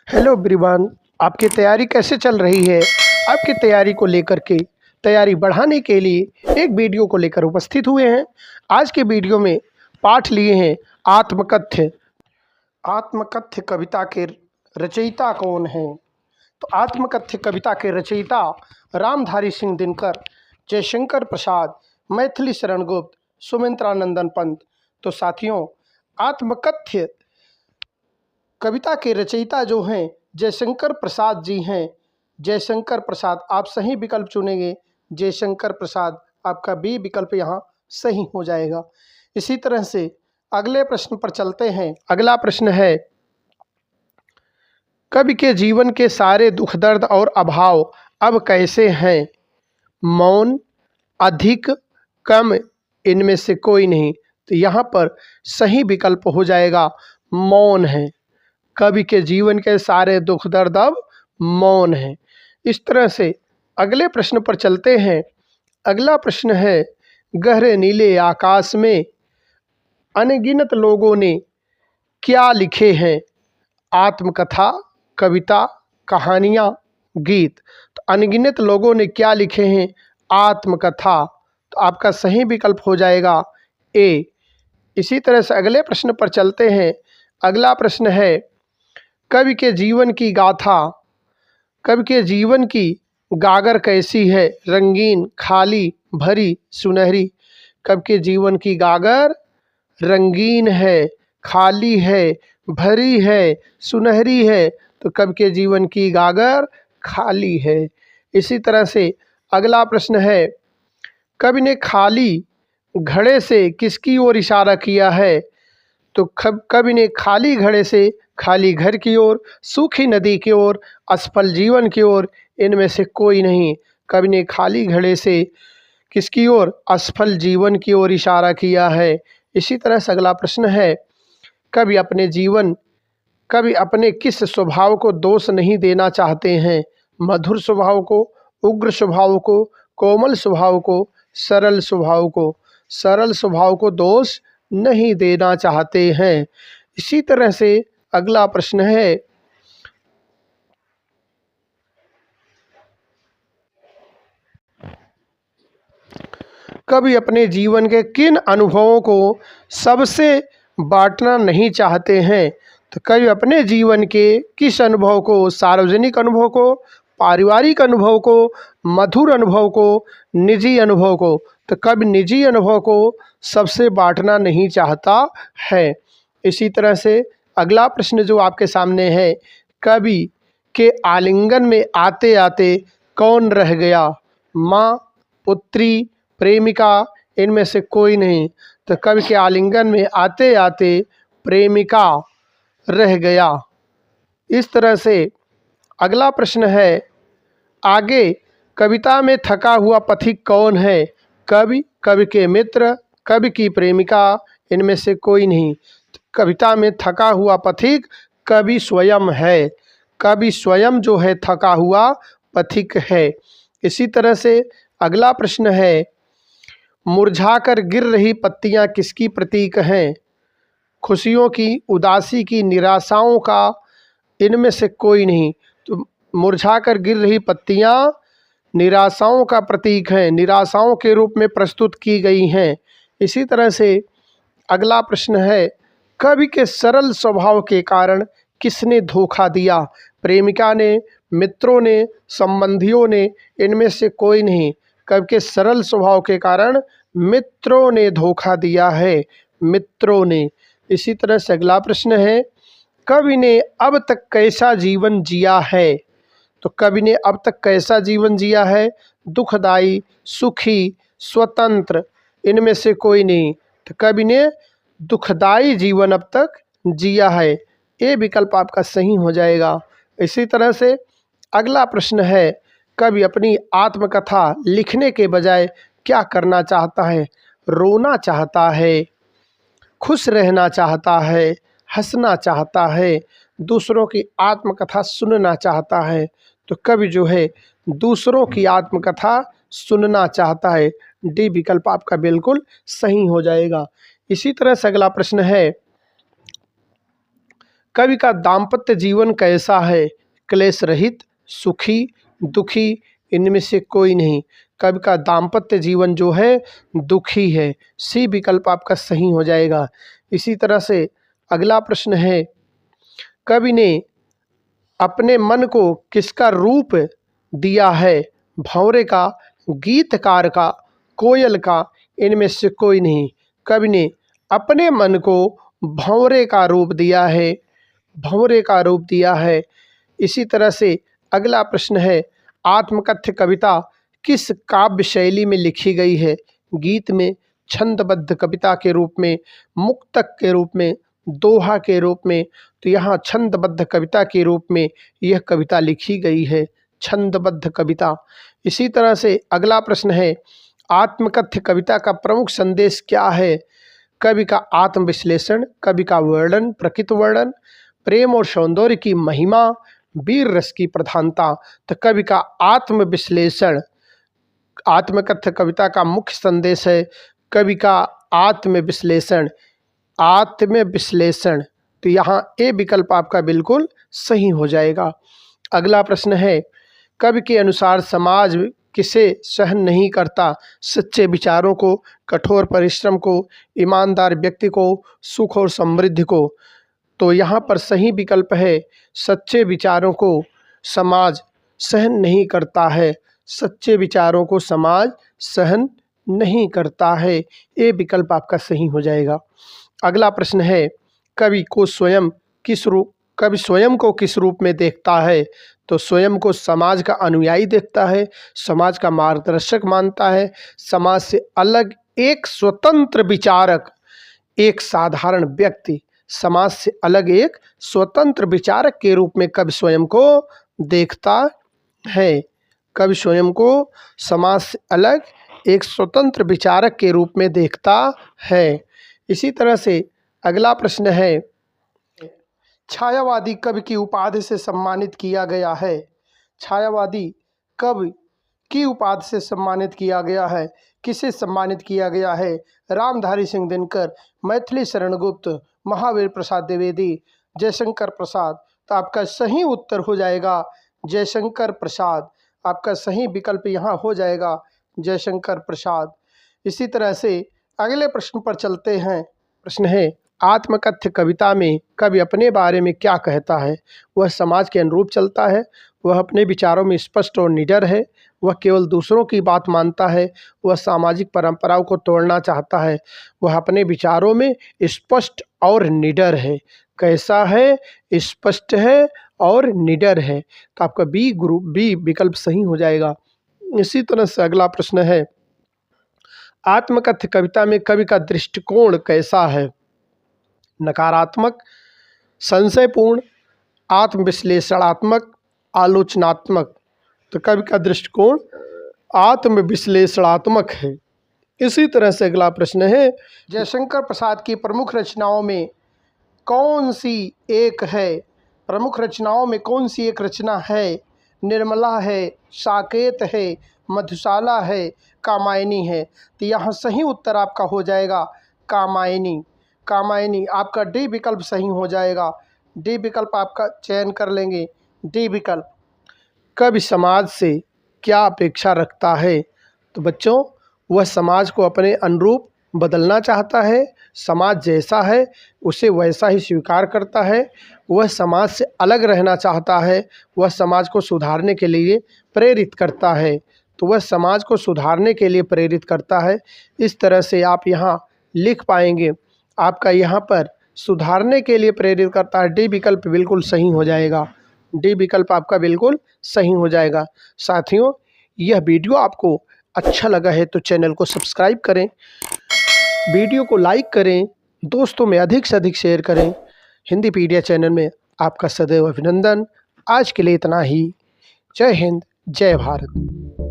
Hello everyone, आपकी तैयारी कैसे चल रही है। आपकी तैयारी को लेकर के तैयारी बढ़ाने के लिए एक वीडियो को लेकर उपस्थित हुए हैं। आज के वीडियो में पाठ लिए हैं आत्मकथ्य। आत्मकथ्य कविता के रचयिता कौन हैं? तो आत्मकथ्य कविता के रचयिता रामधारी सिंह दिनकर, जयशंकर प्रसाद, मैथिली शरण गुप्त, सुमित्रानंदन पंत। तो साथियों, आत्मकथ्य कविता के रचयिता जो हैं जयशंकर प्रसाद जी हैं। जयशंकर प्रसाद, आप सही विकल्प चुनेंगे। जयशंकर प्रसाद, आपका बी विकल्प यहाँ सही हो जाएगा। इसी तरह से अगले प्रश्न पर चलते हैं। अगला प्रश्न है, कवि के जीवन के सारे दुख दर्द और अभाव अब कैसे हैं? मौन, अधिक, कम, इनमें से कोई नहीं। तो यहाँ पर सही विकल्प हो जाएगा मौन है। कवि के जीवन के सारे दुख दर्द अब मौन है। इस तरह से अगले प्रश्न पर चलते हैं। अगला प्रश्न है, गहरे नीले आकाश में अनगिनत लोगों ने क्या लिखे हैं? आत्मकथा, कविता, कहानियाँ, गीत। तो अनगिनत लोगों ने क्या लिखे हैं? आत्मकथा। तो आपका सही विकल्प हो जाएगा ए। इसी तरह से अगले प्रश्न पर चलते हैं। अगला प्रश्न है, कवि के जीवन की गाथा, कवि के जीवन की गागर कैसी है? रंगीन, खाली, भरी, सुनहरी। कवि के जीवन की गागर रंगीन है, खाली है, भरी है, सुनहरी है। तो कवि के जीवन की गागर खाली है। इसी तरह से अगला प्रश्न है, कवि ने खाली घड़े से किसकी ओर इशारा किया है? तो कवि ने खाली घड़े से खाली घर की ओर, सूखी नदी की ओर, असफल जीवन की ओर, इनमें से कोई नहीं। कवि ने खाली घड़े से किसकी ओर? असफल जीवन की ओर इशारा किया है। इसी तरह से अगला प्रश्न है, कवि अपने किस स्वभाव को दोष नहीं देना चाहते हैं? मधुर स्वभाव को, उग्र स्वभाव को, कोमल स्वभाव को, सरल स्वभाव को। सरल स्वभाव को दोष नहीं देना चाहते हैं। इसी तरह से अगला प्रश्न है, कवि अपने जीवन के किन अनुभवों को सबसे बांटना नहीं चाहते हैं? तो कवि अपने जीवन के किस अनुभव को, सार्वजनिक अनुभव को, पारिवारिक अनुभव को, मधुर अनुभव को, निजी अनुभव को। तो कवि निजी अनुभव को सबसे बांटना नहीं चाहता है। इसी तरह से अगला प्रश्न जो आपके सामने है, कवि के आलिंगन में आते आते कौन रह गया? माँ, पुत्री, प्रेमिका, इनमें से कोई नहीं। तो कवि के आलिंगन में आते आते प्रेमिका रह गया। इस तरह से अगला प्रश्न है, आगे कविता में थका हुआ पथिक कौन है? कवि, कवि के मित्र, कवि की प्रेमिका, इनमें से कोई नहीं। कविता में थका हुआ पथिक कवि स्वयं है। कवि स्वयं जो है थका हुआ पथिक है। इसी तरह से अगला प्रश्न है, मुरझाकर गिर रही पत्तियां किसकी प्रतीक हैं? खुशियों की, उदासी की, निराशाओं का, इनमें से कोई नहीं। तो मुरझाकर गिर रही पत्तियां निराशाओं का प्रतीक हैं, निराशाओं के रूप में प्रस्तुत की गई हैं। इसी तरह से अगला प्रश्न है, कवि के सरल स्वभाव के कारण किसने धोखा दिया? प्रेमिका ने, मित्रों ने, संबंधियों ने, इनमें से कोई नहीं। कवि के सरल स्वभाव के कारण मित्रों ने धोखा दिया है, मित्रों ने। इसी तरह से अगला प्रश्न है, कवि ने अब तक कैसा जीवन जिया है? तो कवि ने अब तक कैसा जीवन जिया है? दुखदाई, सुखी, स्वतंत्र, इनमें से कोई नहीं। तो कवि ने दुखदाई जीवन अब तक जिया है। ये विकल्प आपका सही हो जाएगा। इसी तरह से अगला प्रश्न है, कवि अपनी आत्मकथा लिखने के बजाय क्या करना चाहता है? रोना चाहता है, खुश रहना चाहता है, हंसना चाहता है, दूसरों की आत्मकथा सुनना चाहता है। तो कवि जो है दूसरों की आत्मकथा सुनना चाहता है। डी विकल्प आपका बिल्कुल सही हो जाएगा। इसी तरह से अगला प्रश्न है, कवि का दाम्पत्य जीवन कैसा है? क्लेश रहित, सुखी, दुखी, इनमें से कोई नहीं। कवि का दाम्पत्य जीवन जो है दुखी है। सी विकल्प आपका सही हो जाएगा। इसी तरह से अगला प्रश्न है, कवि ने अपने मन को किसका रूप दिया है? भंवरे का, गीतकार का, कोयल का, इनमें से कोई नहीं। कवि ने अपने मन को भंवरे का रूप दिया है, भंवरे का रूप दिया है। इसी तरह से अगला प्रश्न है, आत्मकथ्य कविता किस काव्य शैली में लिखी गई है? गीत में, छंदबद्ध कविता के रूप में, मुक्तक के रूप में, दोहा के रूप में। तो यहाँ छंदबद्ध कविता के रूप में यह कविता लिखी गई है, छंदबद्ध कविता। इसी तरह से अगला प्रश्न है, आत्मकथ्य कविता का प्रमुख संदेश क्या है? कवि का आत्मविश्लेषण, कवि का वर्णन, प्रकृति वर्णन, प्रेम और सौंदर्य की महिमा, वीर रस की प्रधानता। तो कवि का आत्मविश्लेषण, आत्मकथ्य कविता का मुख्य संदेश है कवि का आत्मविश्लेषण, आत्मविश्लेषण। तो यहाँ ए विकल्प आपका बिल्कुल सही हो जाएगा। अगला प्रश्न है, कवि के अनुसार समाज किसे सहन नहीं करता? सच्चे विचारों को, कठोर परिश्रम को, ईमानदार व्यक्ति को, सुख और समृद्धि को। तो यहाँ पर सही विकल्प है, सच्चे विचारों को समाज सहन नहीं करता है। सच्चे विचारों को समाज सहन नहीं करता है। ये विकल्प आपका सही हो जाएगा। अगला प्रश्न है, कवि स्वयं को किस रूप में देखता है? तो स्वयं को समाज का अनुयायी देखता है, समाज का मार्गदर्शक मानता है, समाज से अलग एक स्वतंत्र विचारक, एक साधारण व्यक्ति, समाज से अलग एक स्वतंत्र विचारक के रूप में कवि स्वयं को देखता है। कवि स्वयं को समाज से अलग एक स्वतंत्र विचारक के रूप में देखता है। इसी तरह से अगला प्रश्न है, छायावादी कवि की उपाधि से सम्मानित किया गया है। छायावादी कवि की उपाधि से सम्मानित किया गया है। किसे सम्मानित किया गया है? रामधारी सिंह दिनकर, मैथिली शरण गुप्त, महावीर प्रसाद द्विवेदी, जयशंकर प्रसाद। तो आपका सही उत्तर हो जाएगा जयशंकर प्रसाद। आपका सही विकल्प यहाँ हो जाएगा जयशंकर प्रसाद। इसी तरह से अगले प्रश्न पर चलते हैं। प्रश्न है, आत्मकथ्य कविता में कवि अपने बारे में क्या कहता है? वह समाज के अनुरूप चलता है, वह अपने विचारों में स्पष्ट और निडर है, वह केवल दूसरों की बात मानता है, वह सामाजिक परंपराओं को तोड़ना चाहता है, वह अपने विचारों में स्पष्ट और निडर है। कैसा है? स्पष्ट है और निडर है। तो आपका बी विकल्प सही हो जाएगा। इसी तरह से अगला प्रश्न है, आत्मकथ्य कविता में कवि का दृष्टिकोण कैसा है? नकारात्मक, संशयपूर्ण, आत्मविश्लेषणात्मक, आलोचनात्मक। तो कवि का दृष्टिकोण आत्मविश्लेषणात्मक है। इसी तरह से अगला प्रश्न है, जयशंकर प्रसाद की प्रमुख रचनाओं में कौन सी एक है? प्रमुख रचनाओं में कौन सी एक रचना है? निर्मला है, साकेत है, मधुशाला है, कामायनी है। तो यहाँ सही उत्तर आपका हो जाएगा कामायनी। कामायनी। आपका डी विकल्प सही हो जाएगा। डी विकल्प आपका चयन कर लेंगे। डी विकल्प। कवि समाज से क्या अपेक्षा रखता है? तो बच्चों, वह समाज को अपने अनुरूप बदलना चाहता है, समाज जैसा है उसे वैसा ही स्वीकार करता है, वह समाज से अलग रहना चाहता है, वह समाज को सुधारने के लिए प्रेरित करता है। तो वह समाज को सुधारने के लिए प्रेरित करता है। इस तरह से आप यहाँ लिख पाएंगे। आपका यहाँ पर सुधारने के लिए प्रेरित करता है। डी विकल्प बिल्कुल सही हो जाएगा। डी विकल्प आपका बिल्कुल सही हो जाएगा। साथियों, यह वीडियो आपको अच्छा लगा है तो चैनल को सब्सक्राइब करें, वीडियो को लाइक करें, दोस्तों में अधिक से अधिक शेयर करें। हिंदीपीडिया चैनल में आपका सदैव अभिनंदन। आज के लिए इतना ही। जय हिंद, जय भारत।